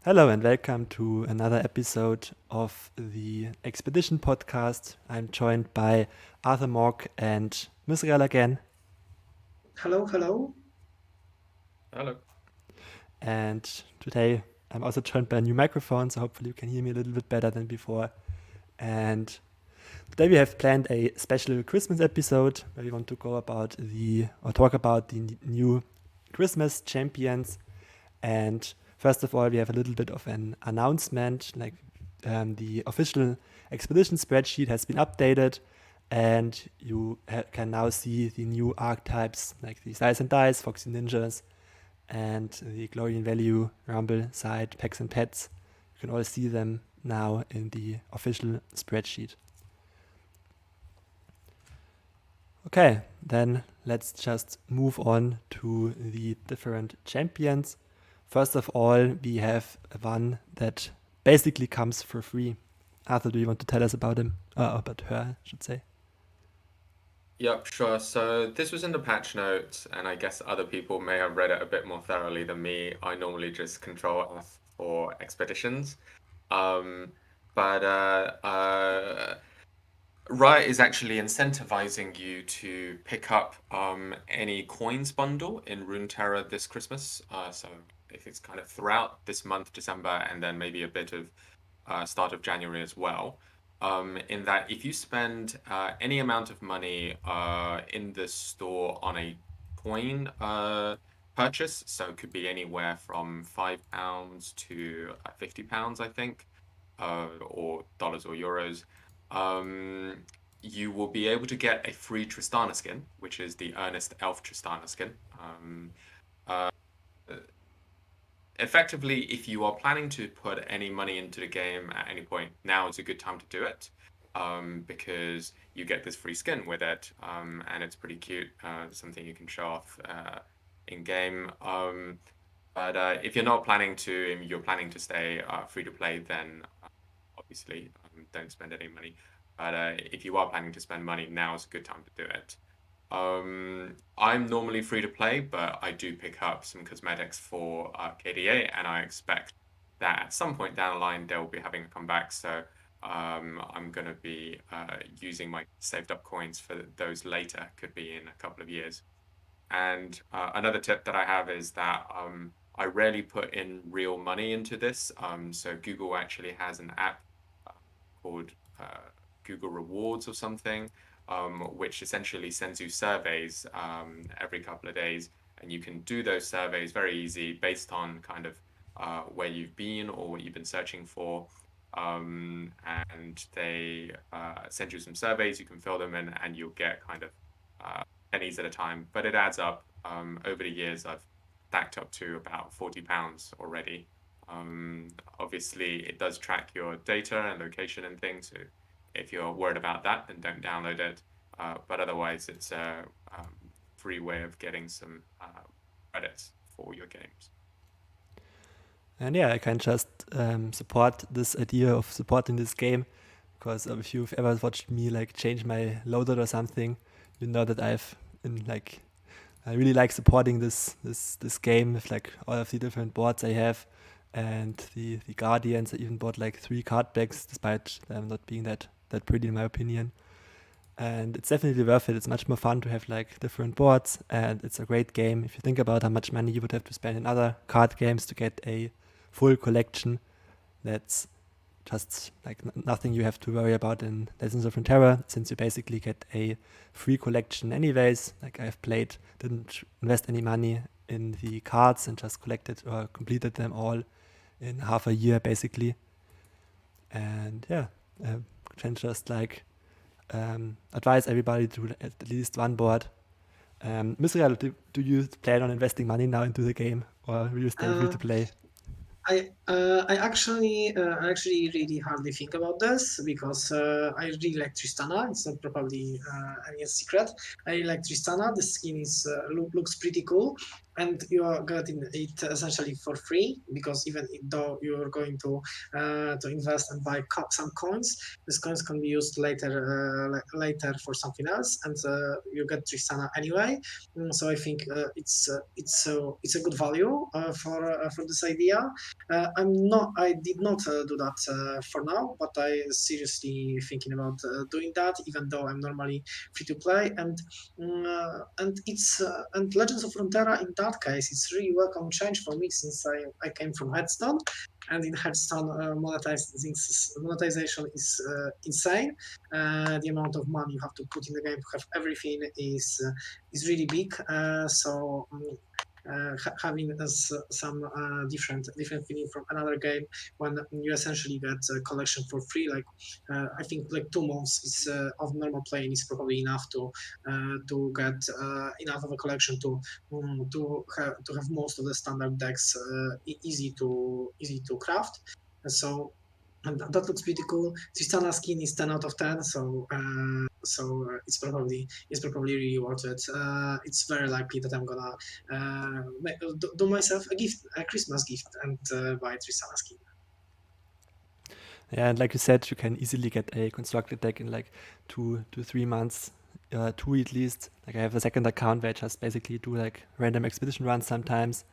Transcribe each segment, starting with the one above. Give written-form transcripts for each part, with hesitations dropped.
Hello and welcome to another episode of the Expedition podcast. I'm joined by Arthurmauk and Myzrael again. Hello, hello. Hello. And today I'm also joined by a new microphone, so hopefully you can hear me a little bit better than before. And today we have planned a special Christmas episode where we want to talk about the new Christmas champions. And first of all, we have a little bit of an announcement, the official expedition spreadsheet has been updated, and you can now see the new archetypes like the Size and Dice, Foxy Ninjas, and the Glory and Value, Rumble, Side, Packs and Pets. You can all see them now in the official spreadsheet. Okay, then let's just move on to the different champions. First of all, we have one that basically comes for free. Arthur, do you want to tell us about him? About her, I should say. Yep, sure. So this was in the patch notes, and I guess other people may have read it a bit more thoroughly than me. I normally just control F for expeditions. Um, but Riot is actually incentivizing you to pick up any coins bundle in Runeterra this Christmas. So if it's kind of throughout this month, December, and then maybe a bit of start of January as well. In that if you spend any amount of money in the store on a coin purchase, so it could be anywhere from £5 to £50, I think, or dollars or euros, you will be able to get a free Tristana skin, which is the Earnest Elf Tristana skin. Uh, Effectively, if you are planning to put any money into the game at any point, now is a good time to do it, because you get this free skin with it, and it's pretty cute. Something you can show off in game. But if you're not planning to, and you're planning to stay free to play, then obviously don't spend any money. But if you are planning to spend money, now is a good time to do it. I'm normally free to play, but I do pick up some cosmetics for KDA, and I expect that at some point down the line they'll be having a comeback. So I'm going to be using my saved up coins for those later, could be in a couple of years. And another tip that I have is that I rarely put in real money into this. So Google actually has an app called Google Rewards or something, which essentially sends you surveys every couple of days, and you can do those surveys very easy based on kind of where you've been or what you've been searching for. And they send you some surveys, you can fill them in, and you'll get kind of pennies at a time. But it adds up. Over the years, I've stacked up to about £40 already. Obviously, it does track your data and location and things. So if you're worried about that, then don't download it. But otherwise, it's a free way of getting some credits for your games. And yeah, I can just support this idea of supporting this game, because if you've ever watched me like change my loadout or something, you know that I really like supporting this game with like all of the different boards I have, and the Guardians. I even bought like 3 card packs, despite them not being that pretty in my opinion. And it's definitely worth it. It's much more fun to have like different boards, and it's a great game. If you think about how much money you would have to spend in other card games to get a full collection, that's just like nothing you have to worry about in Legends of Runeterra, since you basically get a free collection anyways. Like didn't invest any money in the cards and just collected or completed them all in half a year basically. And yeah, can just like advise everybody to at least one board. Myzrael, do you plan on investing money now into the game, or will you stay free to play? I actually really hardly think about this because I really like Tristana. It's not probably any secret. I like Tristana. The skin looks pretty cool. and you are getting it essentially for free, because even though you're going to invest and buy some coins, these coins can be used later for something else, and you get Tristana anyway. So I think it's a good value for this idea. I did not do that for now, but I seriously thinking about doing that, even though I'm normally free to play. And Legends of Frontera, in that case, it's really welcome change for me, since I came from Hearthstone, and in Hearthstone monetization is insane. The amount of money you have to put in the game to have everything is really big. Having some different feeling from another game, when you essentially get a collection for free, like I think like 2 months of normal playing is probably enough to get enough of a collection to have most of the standard decks easy to craft. So and that looks pretty cool. Tristana skin is 10 out of 10, it's probably really worth it. It's very likely that I'm gonna do myself a Christmas gift, and buy Tristana skin. Yeah, and like you said, you can easily get a constructed deck in like 2 to 3 months, 2 at least. Like I have a second account where I just basically do like random expedition runs sometimes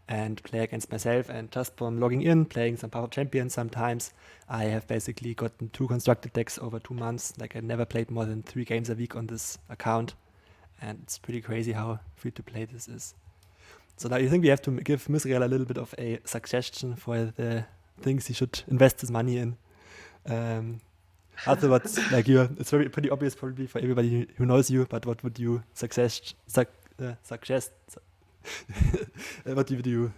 and play against myself. And just from logging in, playing some Power Champions sometimes, I have basically gotten 2 constructed decks over 2 months. Like I never played more than 3 games a week on this account. And it's pretty crazy how free to play this is. So now you think we have to give Myzrael a little bit of a suggestion for the things he should invest his money in. Arthur, what's like you? It's pretty obvious probably for everybody who knows you. But what would you suggest? What would you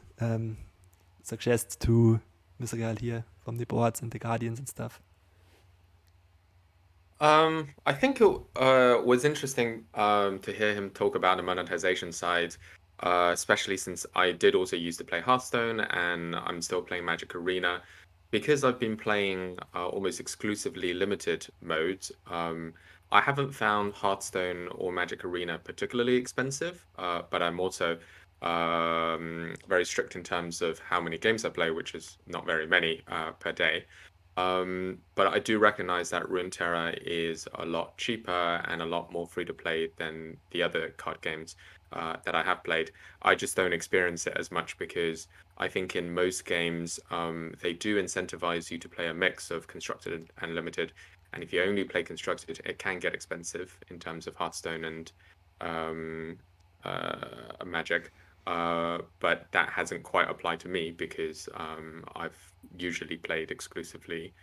suggest to Myzrael here from the boards and the guardians and stuff? I think it was interesting to hear him talk about the monetization side, especially since I did also used to play Hearthstone and I'm still playing Magic Arena. Because I've been playing almost exclusively limited modes, I haven't found Hearthstone or Magic Arena particularly expensive, but I'm also very strict in terms of how many games I play, which is not very many per day. But I do recognize that Runeterra is a lot cheaper and a lot more free to play than the other card games that I have played. I just don't experience it as much because I think in most games they do incentivize you to play a mix of constructed and limited. And if you only play constructed, it can get expensive in terms of Hearthstone and Magic. But that hasn't quite applied to me because I've usually played exclusively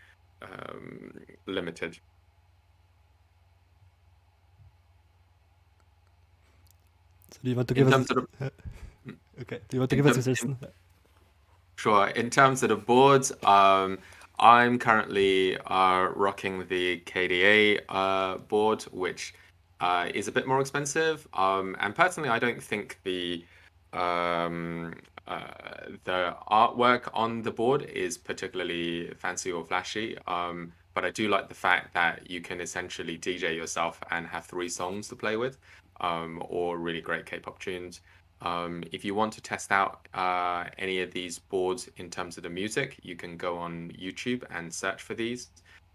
limited. So do you want to In give us? terms of Okay. Do you want to in give us a terms, suggestion? Sure. In terms of the boards, I'm currently rocking the KDA board, which is a bit more expensive. And personally, I don't think um, the artwork on the board is particularly fancy or flashy. But I do like the fact that you can essentially DJ yourself and have 3 songs to play with, or really great K-pop tunes. If you want to test out any of these boards in terms of the music, you can go on YouTube and search for these.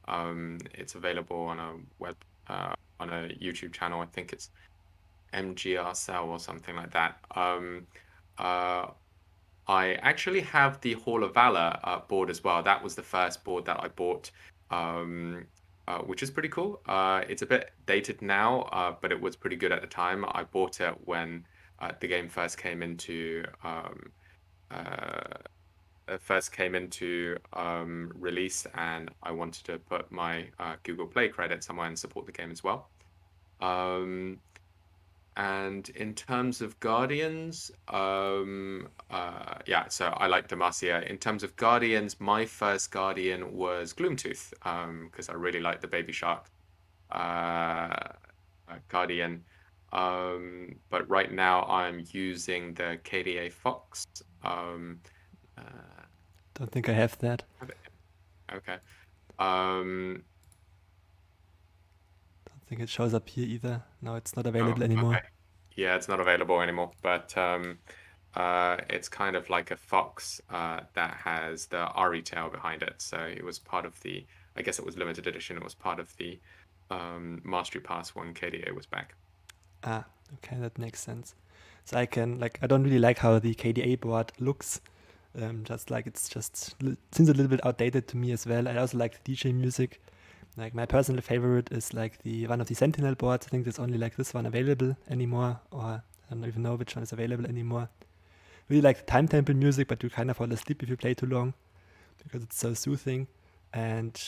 It's available on a YouTube channel. I think it's MGR Cell or something like that. I actually have the Hall of Valor board as well. That was the first board that I bought, which is pretty cool. It's a bit dated now, but it was pretty good at the time. I bought it when the game first came into release, and I wanted to put my Google Play credit somewhere and support the game as well. And in terms of Guardians, yeah, so I like Demacia. In terms of Guardians, my first Guardian was Gloomtooth, because I really like the Baby Shark Guardian. But right now I'm using the KDA Fox. Don't think I have that. Okay. Don't think it shows up here either. No, it's not available anymore. Okay. Yeah, it's not available anymore. But It's kind of like a fox that has the Ahri tail behind it. So it was part of the, I guess it was limited edition. It was part of the Mastery Pass when KDA was back. Ah, okay, that makes sense. So I don't really like how the KDA board looks. Just like seems a little bit outdated to me as well. I also like the DJ music. Like my personal favorite is like the one of the Sentinel boards. I think there's only like this one available anymore, or I don't even know which one is available anymore. Really like the Time Temple music, but you kind of fall asleep if you play too long because it's so soothing. And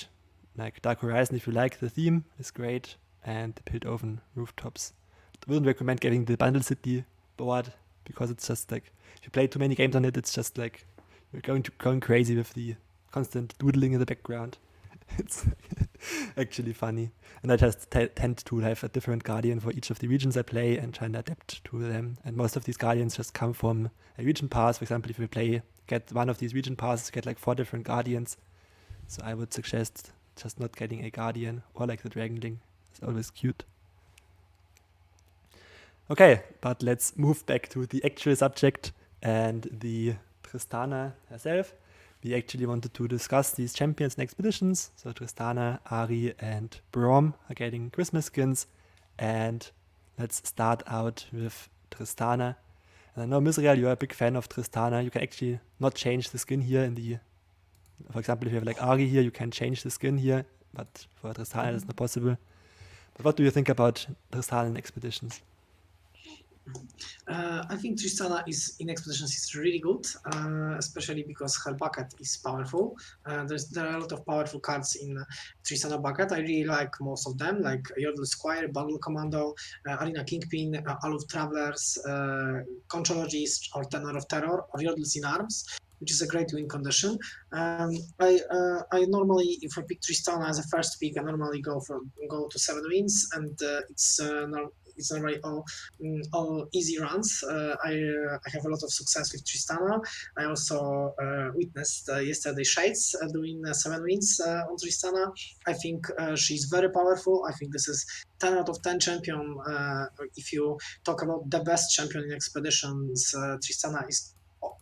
like Dark Horizon, if you like the theme, is great. And the Piltoven rooftops. I wouldn't recommend getting the Bundle City board because it's just like if you play too many games on it, it's just like you're going crazy with the constant doodling in the background. It's actually funny. And I just tend to have a different guardian for each of the regions I play and try and adapt to them. And most of these guardians just come from a region pass. For example, if you get one of these region passes, get like 4 different guardians. So I would suggest just not getting a guardian or like the dragonling. It's always cute. Okay, but let's move back to the actual subject and the Tristana herself. We actually wanted to discuss these champions and expeditions. So Tristana, Ahri, and Braum are getting Christmas skins. And let's start out with Tristana. And I know, Myzrael, you're a big fan of Tristana. You can actually not change the skin here for example, if you have like Ahri here, you can change the skin here. But for Tristana, it's not possible. But what do you think about Tristana and expeditions? I think Tristana in expeditions is really good, especially because her bucket is powerful. There are a lot of powerful cards in Tristana bucket. I really like most of them, like Yordle Squire, Bundle Commando, Arena Kingpin, Aloof Travelers, Contrologist, or Tenor of Terror, or Yordles in Arms, which is a great win condition. I normally, if I pick Tristana as a first pick, I normally go to 7 wins, and it's normally all easy runs. I have a lot of success with Tristana. I also witnessed yesterday Shades doing 7 wins on Tristana. I think she's very powerful. I think this is 10 out of 10 champion. If you talk about the best champion in expeditions, Tristana is,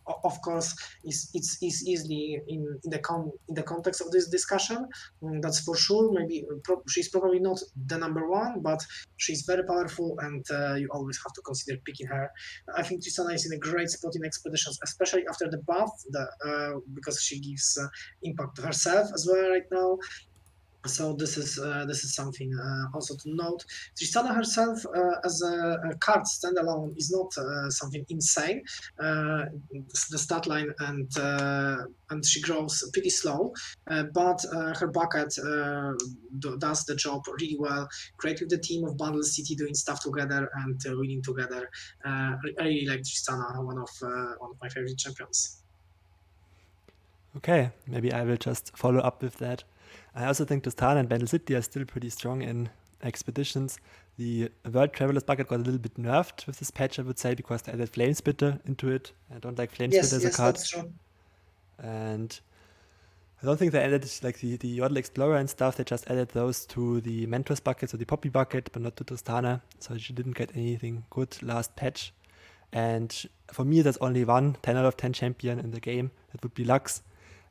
of course, it's easily in the context of this discussion. That's for sure. Maybe she's probably not the number one, but she's very powerful, and you always have to consider picking her. I think Tristana is in a great spot in expeditions, especially after the buff, because she gives impact to herself as well right now. So this is something also to note. Tristana herself as a card standalone is not something insane. The stat line and she grows pretty slow, but her bucket does the job really well. Great with the team of Bundle City doing stuff together and winning together. I really like Tristana, one of my favorite champions. Okay, maybe I will just follow up with that. I also think Tristana and Bundle City are still pretty strong in expeditions. The World Travelers bucket got a little bit nerfed with this patch, I would say, because they added Flamespitter into it. I don't like Flamespitter as a card. That's true. And I don't think they added like the Yordle Explorer and stuff. They just added those to the Mentors bucket, so the Poppy bucket, but not to Tristana. So she didn't get anything good last patch. And for me, there's only one 10 out of 10 champion in the game. That would be Lux.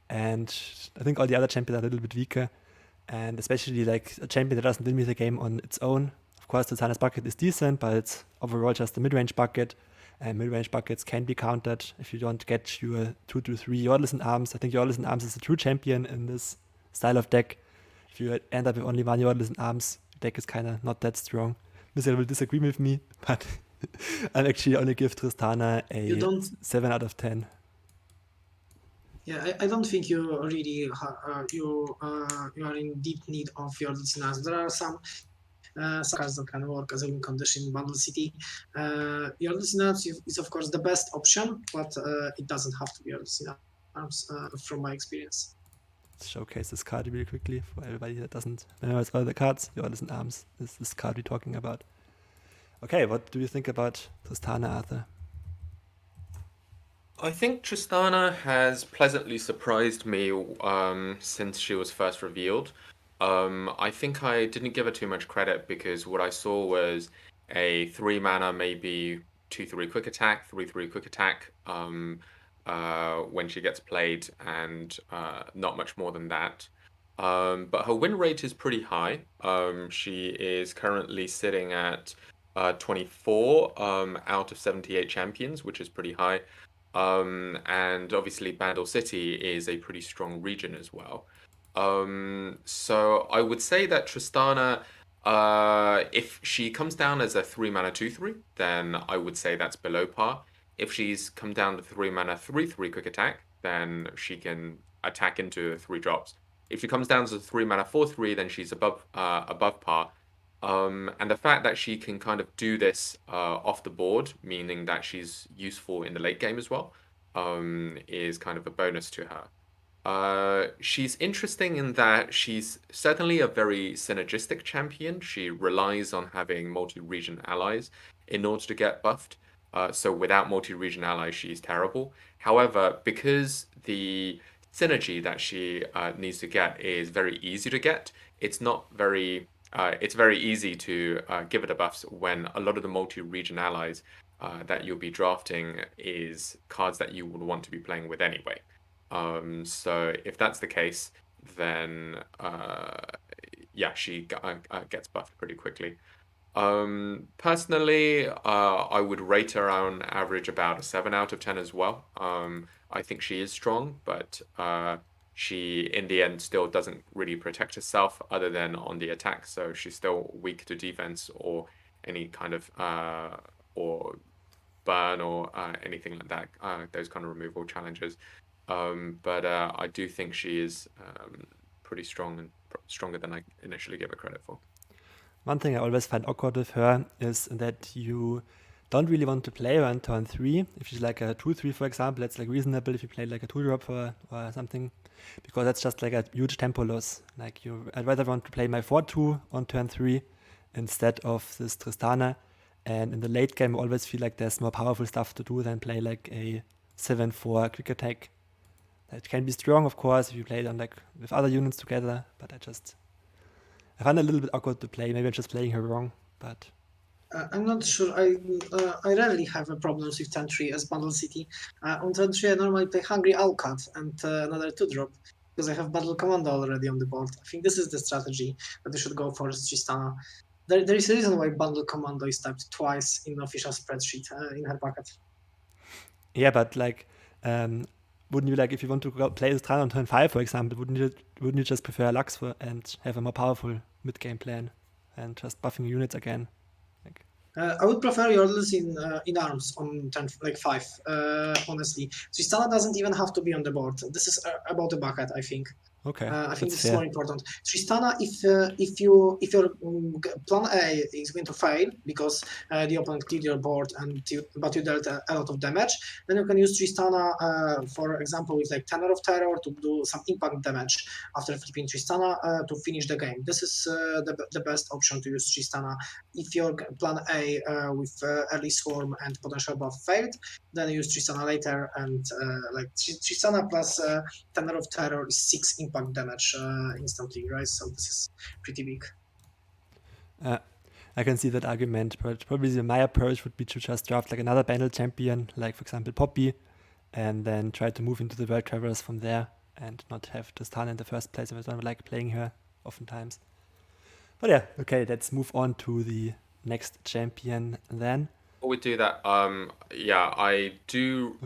And I think all the other champions are a little bit weaker. And especially like a champion that doesn't win me the game on its own. Of course, the Tristana's bucket is decent, but it's overall just a mid-range bucket. And mid-range buckets can be countered if you don't get your 2 to 3 Yordles in Arms. I think Yordles in Arms is a true champion in this style of deck. If you end up with only 1 Yordles in Arms, your deck is kind of not that strong. Myzrael will disagree with me, but I'll actually only give Tristana a 7 out of 10. Yeah, I don't think you really you are in deep need of Yordles in Arms. There are some cards that can work as a win condition in Bundle City. Yordles in Arms is of course the best option, but it doesn't have to be Yordles in Arms from my experience. Let's showcase this card really quickly for everybody that doesn't memorize all the cards. Yordles in Arms is this card we're talking about. Okay, what do you think about Tristana, Arthur? I think Tristana has pleasantly surprised me since she was first revealed. I think I didn't give her too much credit because what I saw was a 3 mana, maybe 2/3 quick attack, 3/3 quick attack when she gets played, and not much more than that. But her win rate is pretty high. She is currently sitting at 24 out of 78 champions, which is pretty high. And obviously, Bandle City is a pretty strong region as well. So I would say that Tristana, if she comes down as a 3 mana 2/3, then I would say that's below par. If she's come down to 3 mana 3/3 quick attack, then she can attack into 3 drops. If she comes down to 3 mana 4/3, then she's above par. And the fact that she can kind of do this off the board, meaning that she's useful in the late game as well, is kind of a bonus to her. She's interesting in that she's certainly a very synergistic champion. She relies on having multi-region allies in order to get buffed. So without multi-region allies, she's terrible. However, because the synergy that she needs to get is very easy to get, it's not very it's very easy to give her the buffs when a lot of the multi-region allies that you'll be drafting is cards that you would want to be playing with anyway. So if that's the case, then yeah, she gets buffed pretty quickly. Personally, I would rate her on average about a 7 out of 10 as well. I think she is strong, but she in the end still doesn't really protect herself other than on the attack, so she's still weak to defense or any kind of or burn or anything like that, those kind of removal challenges. But I do think she is pretty strong and stronger than I initially gave her credit for. One thing I always find awkward with her is that you don't really want to play her on turn 3. If she's like a 2/3, for example, that's like reasonable if you play like a 2-drop or something, because that's just like a huge tempo loss. Like I'd rather want to play my 4/2 on turn 3 instead of this Tristana. And in the late game, I always feel like there's more powerful stuff to do than play like a 7/4 quick attack. It can be strong, of course, if you play it on like with other units together, but I find it a little bit awkward to play. Maybe I'm just playing her wrong, but I'm not sure. I rarely have problems with turn 3 as Bundle City. On turn 3, I normally play Hungry Owlcat and another 2-drop because I have Battle Commando already on the board. I think this is the strategy that you should go for Tristana. There is a reason why Bundle Commando is typed twice in the official spreadsheet in her packet. yeah, but like, wouldn't you like if you want to play Tristana on turn 5, for example? Wouldn't you just prefer Lux and have a more powerful mid game plan and just buffing units again? I would prefer Yordles in arms on turn 5. Honestly, Tristana doesn't even have to be on the board. This is about the bucket, I think. Okay, I think this fair. is more important. Tristana, if your plan A is going to fail because the opponent cleared your board but you dealt a lot of damage, then you can use Tristana, for example, with like Tenor of Terror to do some impact damage after flipping Tristana to finish the game. This is the best option to use Tristana. If your plan A with early swarm and potential buff failed, then use Tristana later, and like Tristana plus Tenor of Terror is 6 impact damage instantly, right? So this is pretty big. I can see that argument, but probably my approach would be to just draft like another Bandle champion, like for example Poppy, and then try to move into the World Travelers from there and not have Tristana in the first place if I don't like playing her oftentimes. But yeah, okay, let's move on to the next champion then. Before we do that, yeah, I do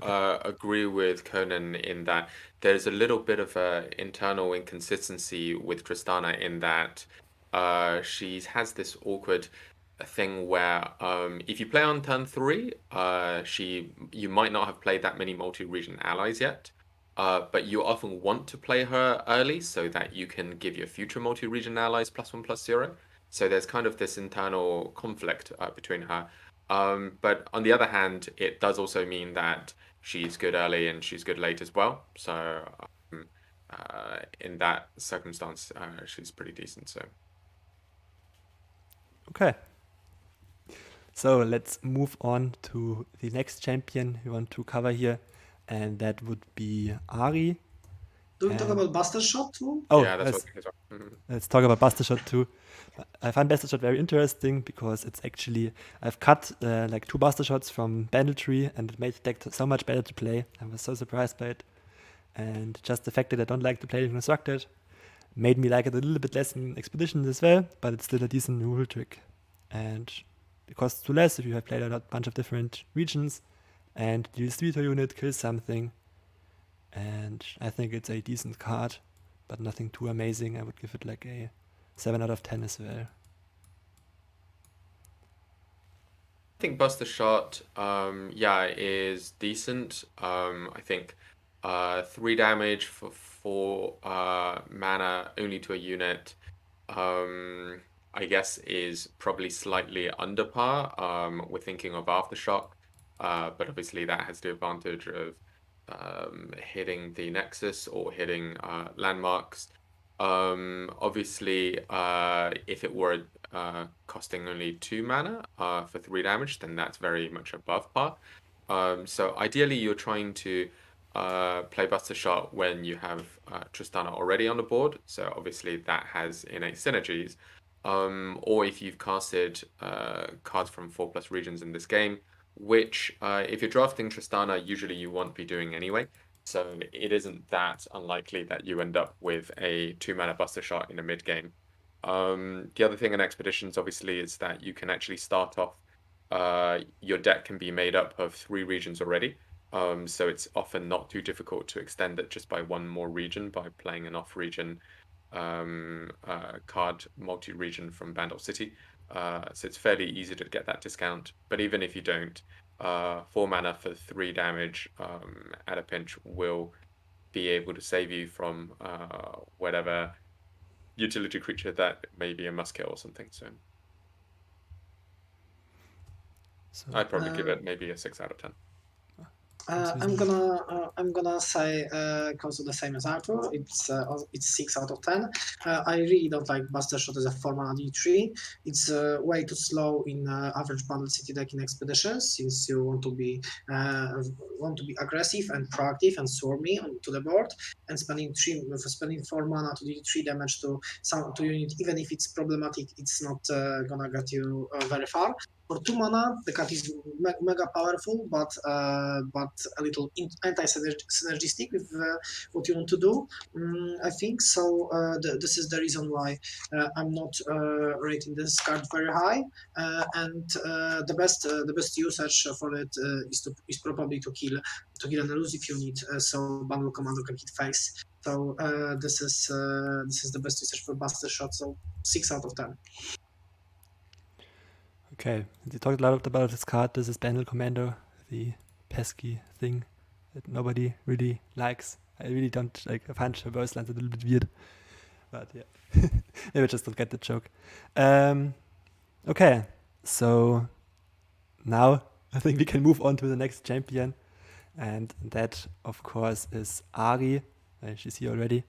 agree with Conan in that there's a little bit of a internal inconsistency with Tristana in that she has this awkward thing where if you play on turn 3, you might not have played that many multi-region allies yet. But you often want to play her early so that you can give your future multi-region allies +1/+0. So there's kind of this internal conflict between her. But on the other hand, it does also mean that she's good early and she's good late as well. So in that circumstance, she's pretty decent. So okay. So let's move on to the next champion we want to cover here, and that would be Ahri. Do we talk And about Buster Shot too? oh, Yeah, that's what I think as well. Mhm. let's talk about Buster Shot too. I find Buster Shot very interesting because it's actually I've cut like 2 Buster Shots from Banditry and it made the deck so much better to play. I was so surprised by it, and just the fact that I don't like to play it constructed made me like it a little bit less in Expeditions as well. But it's still a decent rule trick, and it costs 2 less if you have played a bunch of different regions, and deals 3 to a unit, kills something, and I think it's a decent card, but nothing too amazing. I would give it like a 7 out of 10 as well. I think Buster Shot, yeah, is decent. I think 3 damage for 4 mana only to a unit, I guess is probably slightly under par. We're thinking of Aftershock, but obviously that has the advantage of hitting the Nexus or hitting landmarks. Obviously, if it were costing only 2 mana for 3 damage, then that's very much above par. So ideally, you're trying to play Buster Shot when you have Tristana already on the board. So obviously that has innate synergies. Or if you've casted cards from 4+ regions in this game, which if you're drafting Tristana, usually you won't be doing anyway. So it isn't that unlikely that you end up with a 2 mana Buster Shot in a mid game. The other thing in Expeditions, obviously, is that you can actually start off. Your deck can be made up of 3 regions already. So it's often not too difficult to extend it just by 1 more region by playing an off-region card multi-region from Bandle City. So it's fairly easy to get that discount. But even if you don't, 4 mana for 3 damage at a pinch will be able to save you from whatever utility creature that may be a must kill or something. So I'd probably give it maybe a 6 out of 10. I'm gonna say also the same as Arthur. It's 6 out of 10. I really don't like Buster Shot as a 4 mana D3. It's way too slow in average Bundle City deck in Expeditions, since you want to be aggressive and proactive and swarmy onto the board, and spending 4 mana to do 3 damage to unit, even if it's problematic, it's not gonna get you very far. For 2 mana, the card is mega powerful, but a little anti-synergistic with what you want to do. I think so. This is the reason why I'm not rating this card very high. And the best usage for it is probably to kill an elusive unit, so Bundle Commander can hit face. So this is the best usage for Buster Shot. So 6 out of 10. Okay, you talked a lot about this card. This is Bandle Commando, the pesky thing that nobody really likes. I really don't like. I find Traverse Lands a little bit weird, but yeah, maybe I just don't get the joke. Okay, so now I think we can move on to the next champion, and that of course is Ahri. She's here already,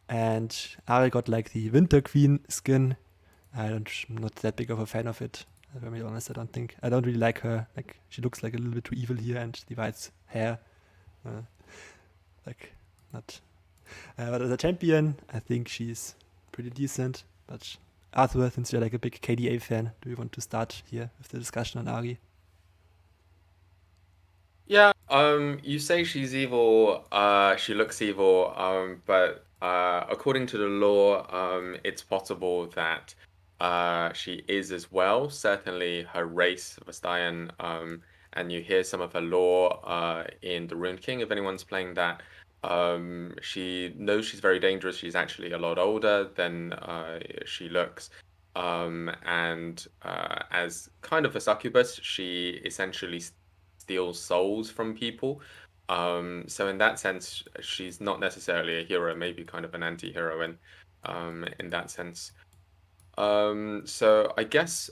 and Ahri got like the Winter Queen skin. I'm not that big of a fan of it. To be honest, I don't really like her. Like, she looks like a little bit too evil here, and the white hair, like, not. But as a champion, I think she's pretty decent. But Arthur, since you're like a big KDA fan, do you want to start here with the discussion on Ahri? Yeah, you say she's evil, she looks evil, but according to the law, it's possible that she is as well. Certainly her race, Vastayan, and you hear some of her lore in the Rune King, if anyone's playing that. She knows she's very dangerous. She's actually a lot older than she looks. And as kind of a succubus, she essentially steals souls from people. So in that sense, she's not necessarily a hero, maybe kind of an anti-heroine in that sense. So I guess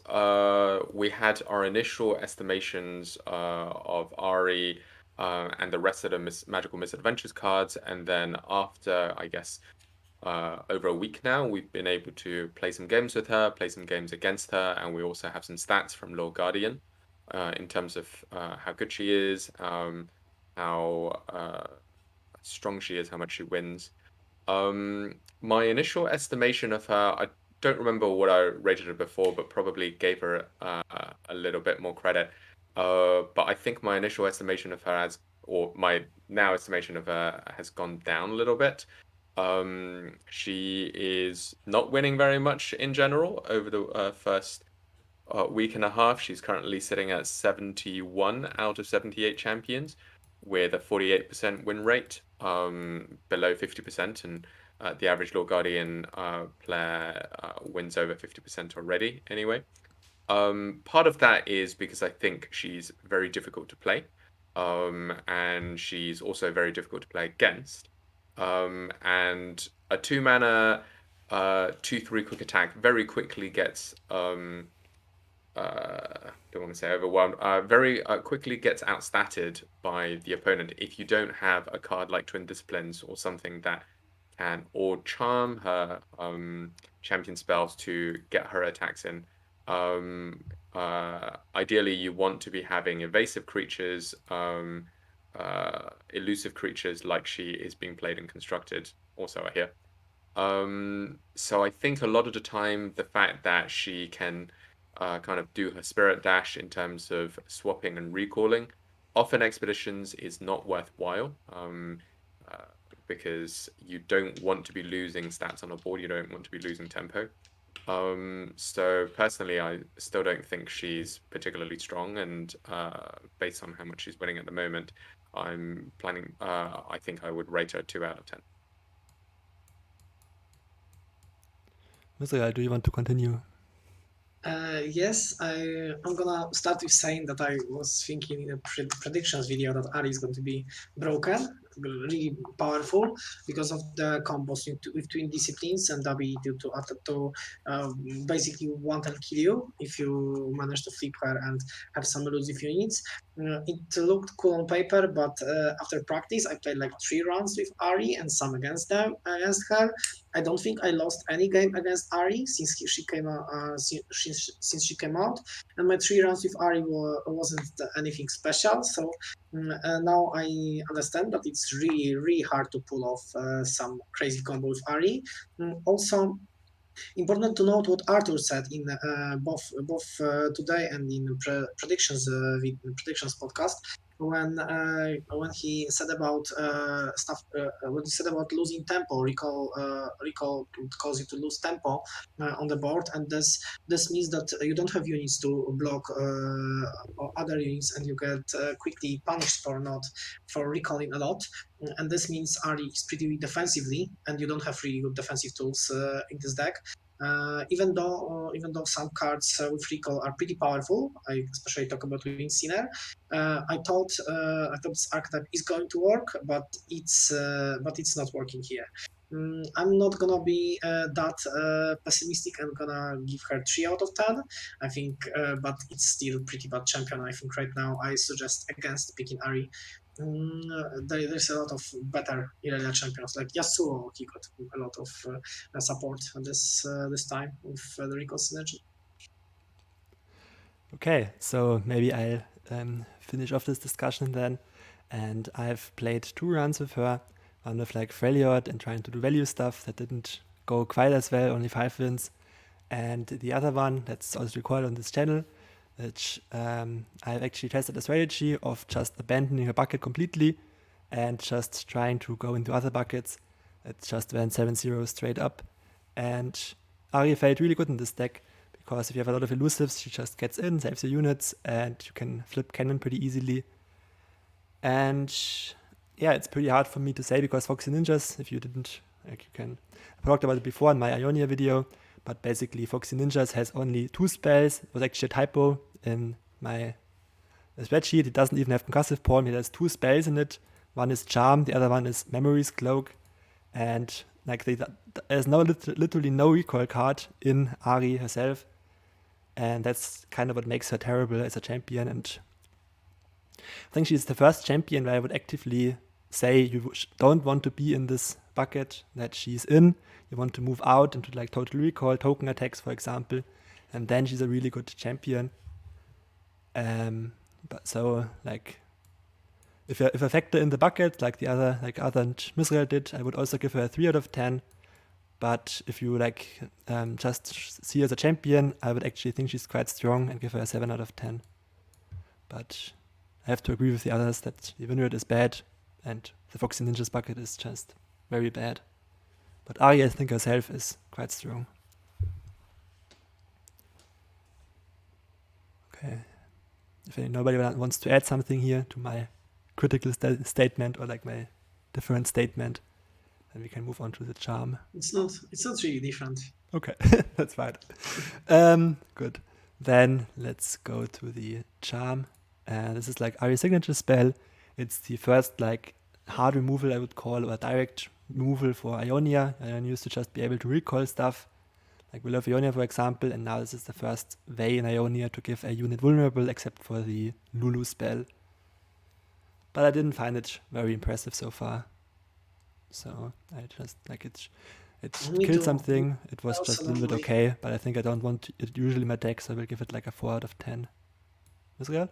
we had our initial estimations of Ahri and the rest of the Magical Misadventures cards, and then after, I guess, over a week now, we've been able to play some games with her, play some games against her, and we also have some stats from Lord Guardian in terms of how good she is, how strong she is, how much she wins. My initial estimation of her, I don't remember what I rated her before, but probably gave her a little bit more credit. But I think my initial estimation of her or my now estimation of her has gone down a little bit. She is not winning very much in general over the first week and a half. She's currently sitting at 71 out of 78 champions with a 48% win rate, below 50%, and the average Lord Guardian player wins over 50% already anyway. Part of that is because I think she's very difficult to play, and she's also very difficult to play against. And a 2-mana 2/3 quick attack very quickly gets don't want to say overwhelmed, very quickly gets outstatted by the opponent if you don't have a card like Twin Disciplines or something that can or charm her champion spells to get her attacks in. Ideally, you want to be having evasive creatures, elusive creatures like she is being played and constructed. Also, I hear. So I think a lot of the time, the fact that she can kind of do her spirit dash in terms of swapping and recalling, often expeditions is not worthwhile, uh, because you don't want to be losing stats on a board. You don't want to be losing tempo. So personally, I still don't think she's particularly strong, and based on how much she's winning at the moment, I'm planning. I think I would rate her 2 out of 10. Myzrael, do you want to continue? Yes, I'm gonna start with saying that I was thinking in a predictions video that Ahri is going to be broken, really powerful because of the combos with twin disciplines and ability to basically one and kill you if you manage to flip her and have some elusive units. It looked cool on paper, but after practice, I played like 3 rounds with Ahri and some against her. I don't think I lost any game against Ahri since she came out. Since she came out, and my 3 rounds with Ahri wasn't anything special. So now I understand that it's really really hard to pull off some crazy combo with Ahri. Also, important to note what Arthur said in both today and in predictions podcast when he said about stuff when he said about losing tempo. Recall cause you to lose tempo on the board, and this means that you don't have units to block other units, and you get quickly punished for recalling a lot. And this means Ahri is pretty defensively, and you don't have really good defensive tools in this deck. Even though some cards with recall are pretty powerful, I especially talk about Wind Sinner. I thought this archetype is going to work, but it's not working here. I'm not gonna be that pessimistic. I'm gonna give her 3 out of 10. I think, but it's still pretty bad champion. I think right now I suggest against picking Ahri. There's a lot of better Irelia champions like Yasuo. He got a lot of support this time with the recall synergy. Okay, so maybe I'll finish off this discussion then. And I've played 2 runs with her, one with like Freljord and trying to do value stuff that didn't go quite as well, only 5 wins. And the other one that's also recorded on this channel, which I've actually tested a strategy of just abandoning a bucket completely and just trying to go into other buckets. It just went 7-0 straight up. And Ahri felt really good in this deck because if you have a lot of elusives, she just gets in, saves your units, and you can flip cannon pretty easily. And yeah, it's pretty hard for me to say because Foxy Ninjas, if you didn't, like you can, I talked about it before in my Ionia video, but basically Foxy Ninjas has only 2 spells. It was actually a typo in my spreadsheet. It doesn't even have concussive palm. It has 2 spells in it. One is Charm, the other one is Memory's Cloak. And like there's literally no recall card in Ahri herself. And that's kind of what makes her terrible as a champion. And I think she's the first champion where I would actively say you don't want to be in this bucket that she's in. You want to move out into like total recall, token attacks, for example. And then she's a really good champion. But so like if I factor in the bucket like other Myzrael did, I would also give her a 3 out of 10. But if you just see her as a champion, I would actually think she's quite strong and give her a 7 out of 10. But I have to agree with the others that the Vineyard is bad and the Foxy Ninjas bucket is just very bad. But Ahri, I think herself is quite strong. Okay. If nobody wants to add something here to my critical statement or my different statement, then we can move on to the charm. It's not really different. Okay, that's fine. Good. Then let's go to the charm. This is Ahri's signature spell. It's the first hard removal, I would call, or direct removal for Ionia. Ionia used to just be able to recall stuff, like we love Ionia, for example, and now this is the first way in Ionia to give a unit vulnerable, except for the Lulu spell. But I didn't find it very impressive so far. So I just it killed something. It was just a little bit okay, but I think I don't want it usually in my deck, so I will give it a 4 out of 10. Myzrael?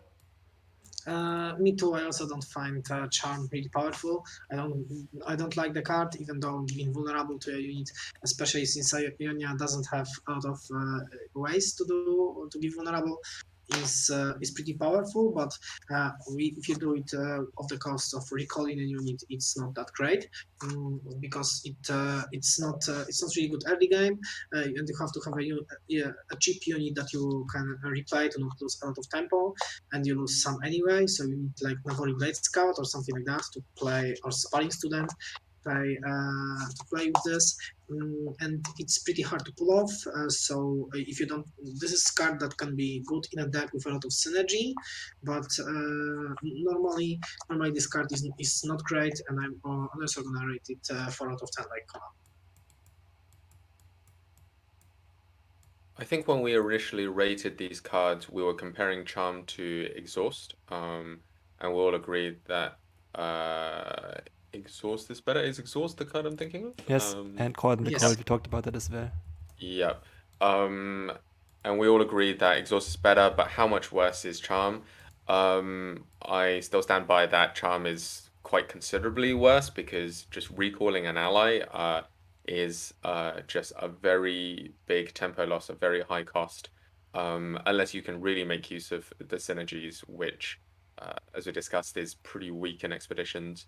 Me too. I also don't find charm really powerful. I don't like the card, even though being vulnerable to a unit, especially since Ionia doesn't have a lot of ways to be vulnerable, is pretty powerful. But if you do it of the cost of recalling a unit, it's not that great because it's not really good early game, and you have to have a cheap unit that you can replay to not lose a lot of tempo, and you lose some anyway. So you need Navori Blade Scout or something like that to play, or Sparring Student to play with this, and it's pretty hard to pull off. So if you don't, this is a card that can be good in a deck with a lot of synergy, but normally this card is not great, and I'm also gonna rate it 4 out of 10 like Conan. I think when we initially rated these cards, we were comparing Charm to Exhaust, and we all agreed that Exhaust is better. Is Exhaust the card I'm thinking of? Yes, and Caught in the Cold, we talked about that as well. Yeah. And we all agreed that Exhaust is better, but how much worse is Charm? I still stand by that Charm is quite considerably worse because just recalling an ally is just a very big tempo loss, a very high cost, unless you can really make use of the synergies, which, as we discussed, is pretty weak in expeditions.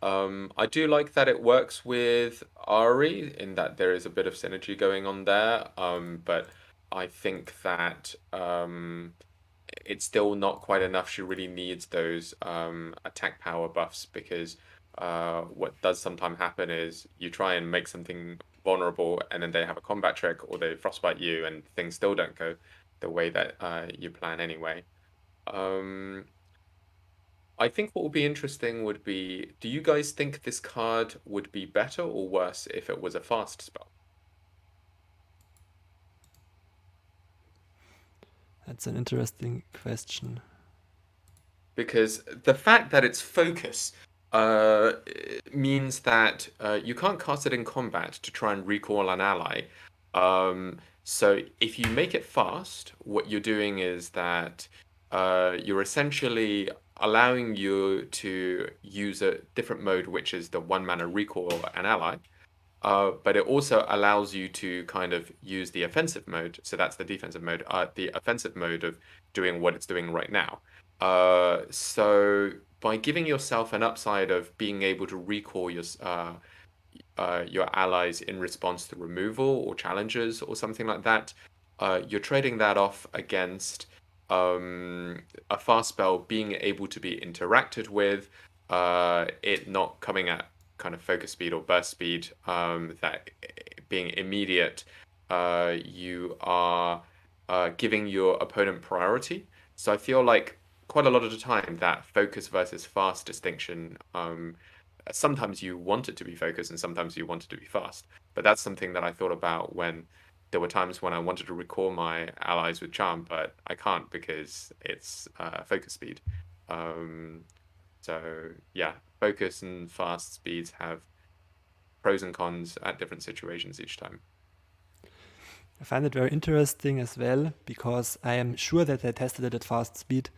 I do like that it works with Ahri in that there is a bit of synergy going on there, but I think that it's still not quite enough. She really needs those attack power buffs because what does sometimes happen is you try and make something vulnerable and then they have a combat trick or they frostbite you and things still don't go the way that you plan anyway. I think what would be interesting would be, do you guys think this card would be better or worse if it was a fast spell? That's an interesting question. Because the fact that it's focus means that you can't cast it in combat to try and recall an ally. So if you make it fast, what you're doing is that you're essentially allowing you to use a different mode, which is the 1 mana recall an ally. But it also allows you to kind of use the offensive mode. So that's the defensive mode, the offensive mode of doing what it's doing right now. So by giving yourself an upside of being able to recall your allies in response to removal or challenges or something like that, you're trading that off against a fast spell being able to be interacted with, it not coming at kind of focus speed or burst speed, that being immediate, you are giving your opponent priority. So I feel like quite a lot of the time that focus versus fast distinction, sometimes you want it to be focused and sometimes you want it to be fast. But that's something that I thought about when there were times when I wanted to recall my allies with Charm, but I can't because it's focus speed. So yeah, focus and fast speeds have pros and cons at different situations each time. I find it very interesting as well because I am sure that they tested it at fast speed,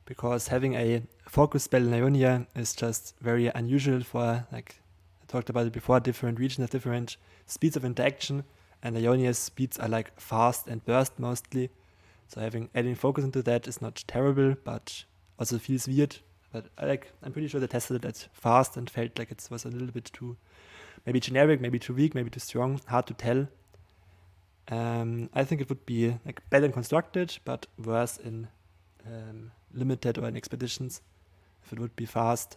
because having a focus spell in Ionia is just very unusual for, like I talked about it before, different regions have different speeds of interaction, and Ionia's speeds are like fast and burst mostly. So adding focus into that is not terrible, but also feels weird. But I'm pretty sure they tested it at fast and felt like it was a little bit too maybe generic, maybe too weak, maybe too strong, hard to tell. I think it would be like better constructed, but worse in limited or in expeditions if it would be fast.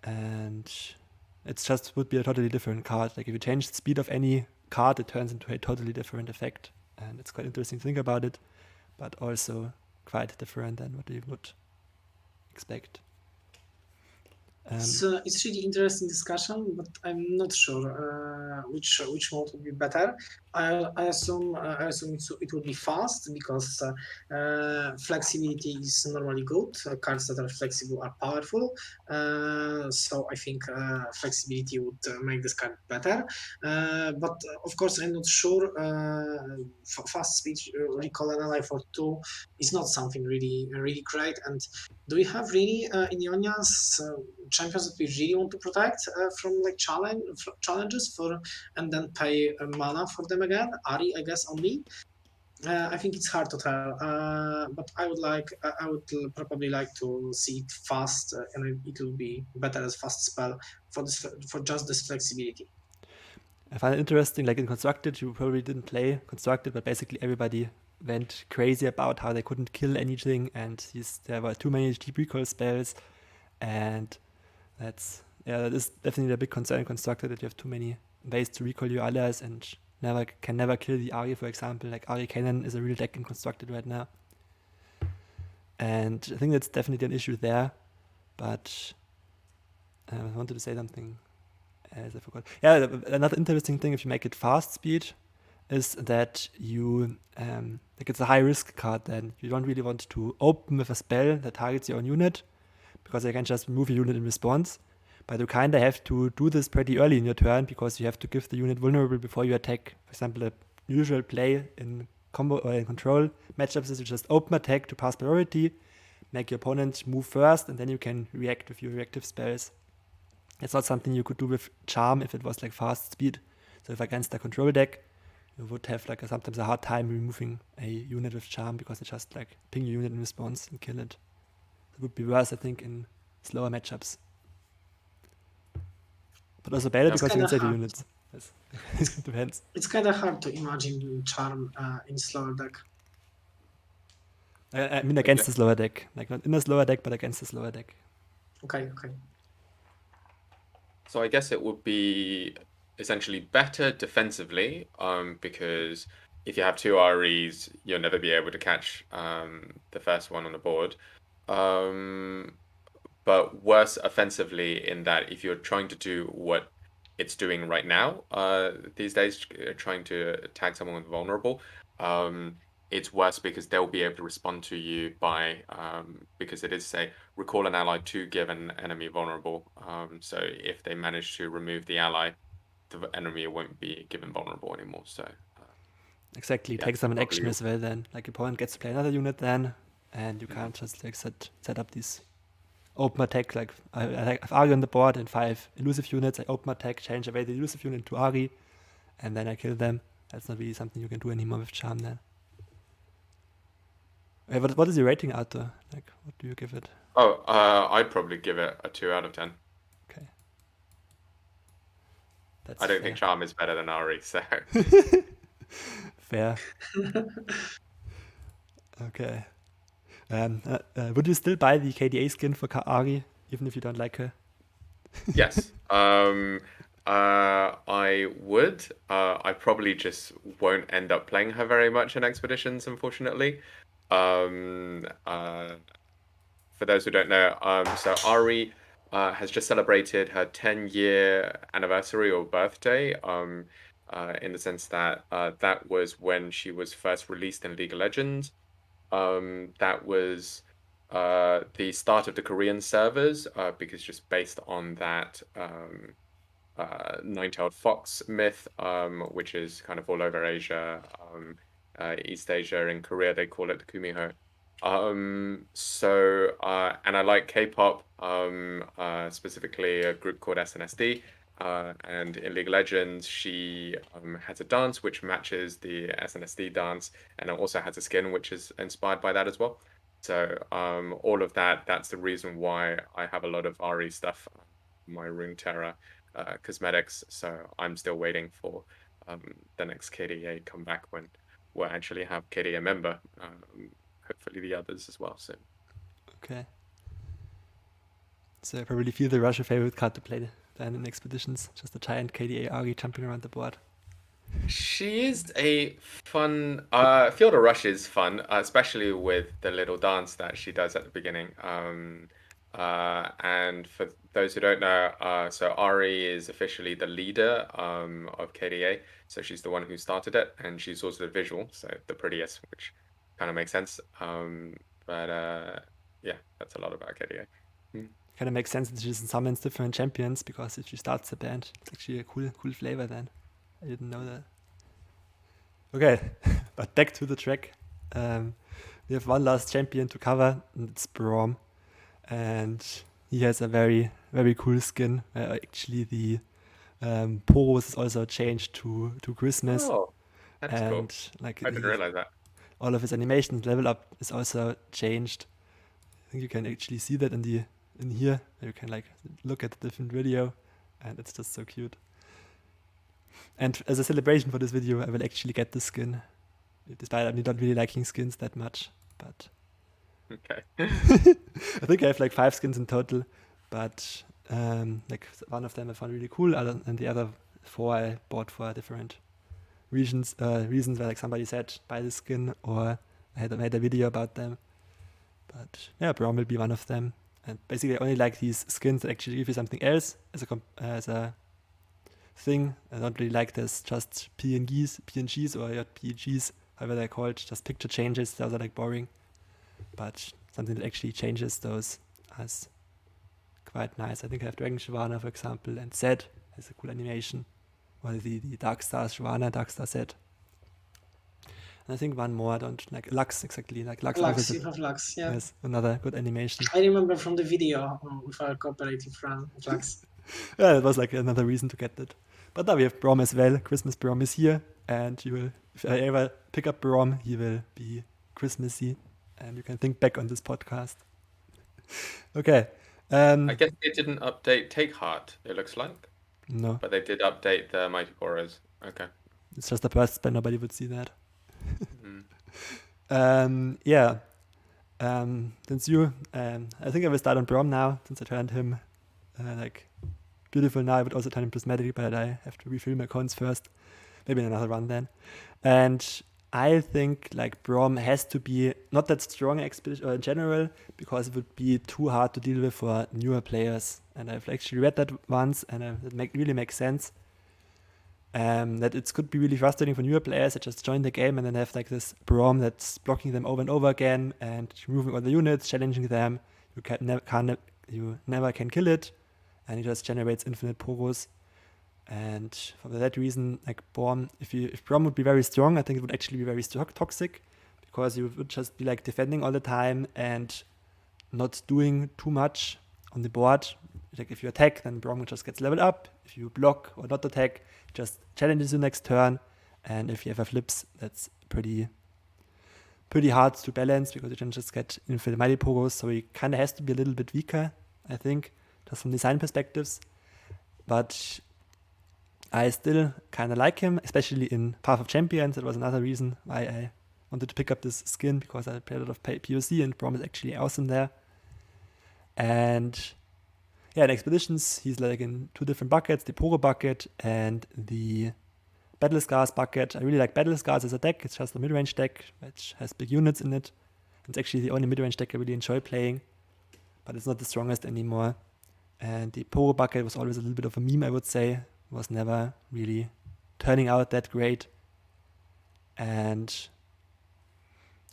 And it's just would be a totally different card. Like if you change the speed of any card, it turns into a totally different effect. And it's quite interesting to think about it, but also quite different than what you would expect. It's really interesting discussion, but I'm not sure which mode would be better. I assume it will be fast because flexibility is normally good. Cards that are flexible are powerful, so I think flexibility would make this card better. But of course, I'm not sure. Fast speech recall and ally for 2 is not something really great. And do we have really in Ionia's champions that we really want to protect from like challenges and then pay mana for them again? Ahri, I guess, only. I think it's hard to tell, but I would probably like to see it fast, and it will be better as fast spell for just this flexibility. I find it interesting, like in Constructed, you probably didn't play Constructed, but basically everybody went crazy about how they couldn't kill anything, and there were too many deep recall spells, and that is definitely a big concern in Constructed, that you have too many ways to recall your allies and can never kill the Ahri, for example. Like Ahri Cannon is a real deck in Constructed right now. And I think that's definitely an issue there, but I wanted to say something else, I forgot. Yeah, another interesting thing if you make it fast speed is that you, like it's a high risk card then. You don't really want to open with a spell that targets your own unit, because you can just remove your unit in response. But you kind of have to do this pretty early in your turn, because you have to give the unit vulnerable before you attack. For example, a usual play in combo or in control matchups is you just open attack to pass priority, make your opponent move first, and then you can react with your reactive spells. It's not something you could do with Charm if it was like fast speed. So if against a control deck, you would have like sometimes a hard time removing a unit with Charm, because it just like ping your unit in response and kill it. It would be worse, I think, in slower matchups. But also better because you can save your units. Yes. It depends. It's kind of hard to imagine Charm in slower deck. I mean against the slower deck. Like not in a slower deck, but against the slower deck. Okay. So I guess it would be essentially better defensively, because if you have 2 REs, you'll never be able to catch the first one on the board. But worse offensively in that if you're trying to do what it's doing right now these days, trying to tag someone vulnerable, it's worse because they'll be able to respond to you by because it is say recall an ally to give an enemy vulnerable. So if they manage to remove the ally, the enemy won't be given vulnerable anymore. So exactly, take some action as well. Then like your opponent gets to play another unit then, and you can't just like set up these open attack. Like I have Ahri on the board and 5 elusive units. I open attack, change away the elusive unit to Ahri, and then I kill them. That's not really something you can do anymore with Charm then. What is your rating, Arthur? Like, what do you give it? Oh, I'd probably give it a 2 out of 10. Okay. I don't think Charm is better than Ahri, so. Fair. Okay. Would you still buy the KDA skin for Ahri, even if you don't like her? Yes. I would. I probably just won't end up playing her very much in Expeditions, unfortunately. For those who don't know, so Ahri has just celebrated her 10-year anniversary or birthday, in the sense that that was when she was first released in League of Legends. That was the start of the Korean servers, because just based on that nine-tailed fox myth, which is kind of all over Asia, East Asia, in Korea they call it the Kumiho. And I like K-pop, specifically a group called SNSD. And in League of Legends, she has a dance which matches the SNSD dance, and it also has a skin which is inspired by that as well. So all of that, that's the reason why I have a lot of Ahri stuff, my Runeterra cosmetics. So I'm still waiting for the next KDA come back when we'll actually have KDA member. Hopefully the others as well soon. Okay. So I probably feel the Rush your favorite card to play then in expeditions. Just a giant KDA Ahri jumping around the board. She is a fun. Field of Rush is fun, especially with the little dance that she does at the beginning. And for those who don't know, so Ari is officially the leader of KDA. So she's the one who started it, and she's also the visual, so the prettiest, which kind of makes sense. But yeah, that's a lot about KDA. Kind of makes sense that she summons different champions, because if she starts the band, it's actually a cool flavor then. I didn't know that. Okay, but back to the track. We have one last champion to cover, and it's Braum. And he has a very, very cool skin. Actually, the Poros is also changed to Christmas. Oh, that's cool. And like I didn't realize that. all of his animations level up is also changed. I think you can actually see that in here. You can like look at the different video, and it's just so cute. And as a celebration for this video, I will actually get the skin, despite I'm not really liking skins that much. But Okay. I think I have like 5 skins in total, but like one of them I found really cool, and the other 4 I bought for different reasons where like somebody said buy the skin, or I made a video about them. But yeah, Braum will be one of them. And basically I only like these skins that actually give you something else as a thing. I don't really like this just PNGs or JPGs, however they're called, just picture changes. Those are like boring. But something that actually changes those is quite nice. I think I have Dragon Shyvana, for example, and Zed has a cool animation. Or the Dark Stars Shyvana, Dark Star Zed. And I think one more, I don't like Lux, exactly. Like Lux, You have Lux, yeah. Yes, another good animation. I remember from the video with our cooperative run of Lux. Yeah, it was like another reason to get it. But now we have Braum as well. Christmas Braum is here, and you will, if I ever pick up Braum, he will be Christmassy, and you can think back on this podcast. Okay. I guess they didn't update Take Heart, it looks like. No. But they did update the Mighty Boros. Okay. It's just a burst spell, nobody would see that. Mm. Yeah. Since you, I think I will start on Braum now, since I turned him like beautiful now. I would also turn him prismatic, but I have to refill my coins first. Maybe in another run then. And I think like Braum has to be not that strong in general, because it would be too hard to deal with for newer players. And I've actually read that once, and it really makes sense. That it could be really frustrating for newer players that just join the game and then have like this Braum that's blocking them over and over again and removing all the units, challenging them. You never can kill it, and it just generates infinite Poros. And for that reason, like Braum, if Braum would be very strong, I think it would actually be very toxic, because you would just be like defending all the time and not doing too much on the board. Like if you attack, then Braum just gets leveled up. If you block or not attack, just challenges you next turn. And if you ever flips, that's pretty hard to balance, because you can just get infinite mighty Poros. So he kind of has to be a little bit weaker, I think, just from design perspectives. But I still kind of like him, especially in Path of Champions. That was another reason why I wanted to pick up this skin, because I played a lot of POC and Braum is actually awesome there. And yeah, in Expeditions, he's like in 2 different buckets, the Poro bucket and the Battle Scars bucket. I really like Battle Scars as a deck. It's just a mid-range deck, which has big units in it. It's actually the only mid-range deck I really enjoy playing, but it's not the strongest anymore. And the Poro bucket was always a little bit of a meme, I would say. It was never really turning out that great. And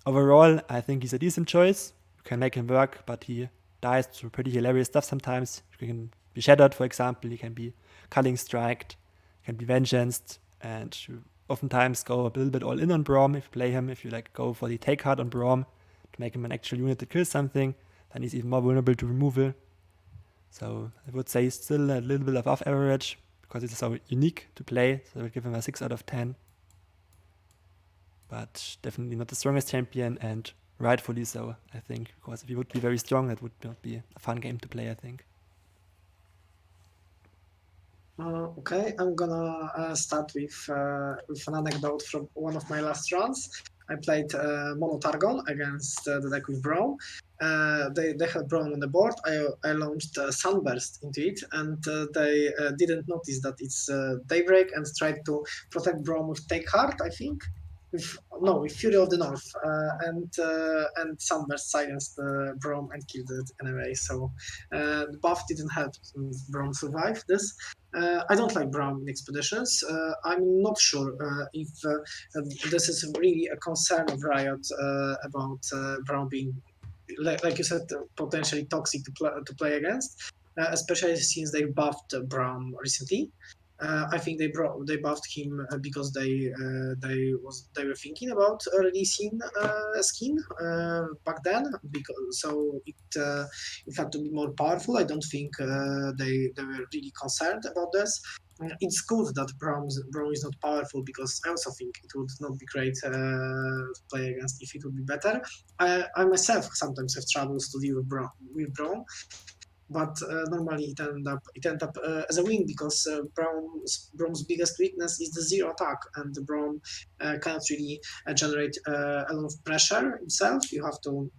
overall, I think he's a decent choice. You can make him work, but he dies to pretty hilarious stuff sometimes. You can be Shattered, for example. He can be Culling Striked, can be Vengeanced, and you oftentimes go a little bit all in on Braum if you play him. If you like go for the take hard on Braum, to make him an actual unit to kill something, then he's even more vulnerable to removal. So I would say he's still a little bit above average because it's so unique to play. So I would give him a 6 out of 10. But definitely not the strongest champion, and rightfully so, I think, because if he would be very strong, that would not be a fun game to play, I think. Okay, I'm gonna start with an anecdote from one of my last runs. I played Mono Targon against the deck with Braum. They had Braum on the board. I launched Sunburst into it, and they didn't notice that it's Daybreak and tried to protect Braum with Take Heart, I think. With Fury of the North, and Sunburst silenced Braum and killed it anyway. So the buff didn't help Braum survive this. I don't like Braum in expeditions. I'm not sure if this is really a concern of Riot about Braum being, like you said, potentially toxic to play against, especially since they buffed Braum recently. I think they buffed him because they were thinking about releasing a skin back then, because so it had to be more powerful. I don't think they were really concerned about this. It's good that Braum is not powerful, because I also think it would not be great to play against if it would be better. I myself sometimes have troubles to deal with Braum, but normally it end up as a win, because Braum's biggest weakness is the zero attack, and Braum cannot really generate a lot of pressure himself. You have to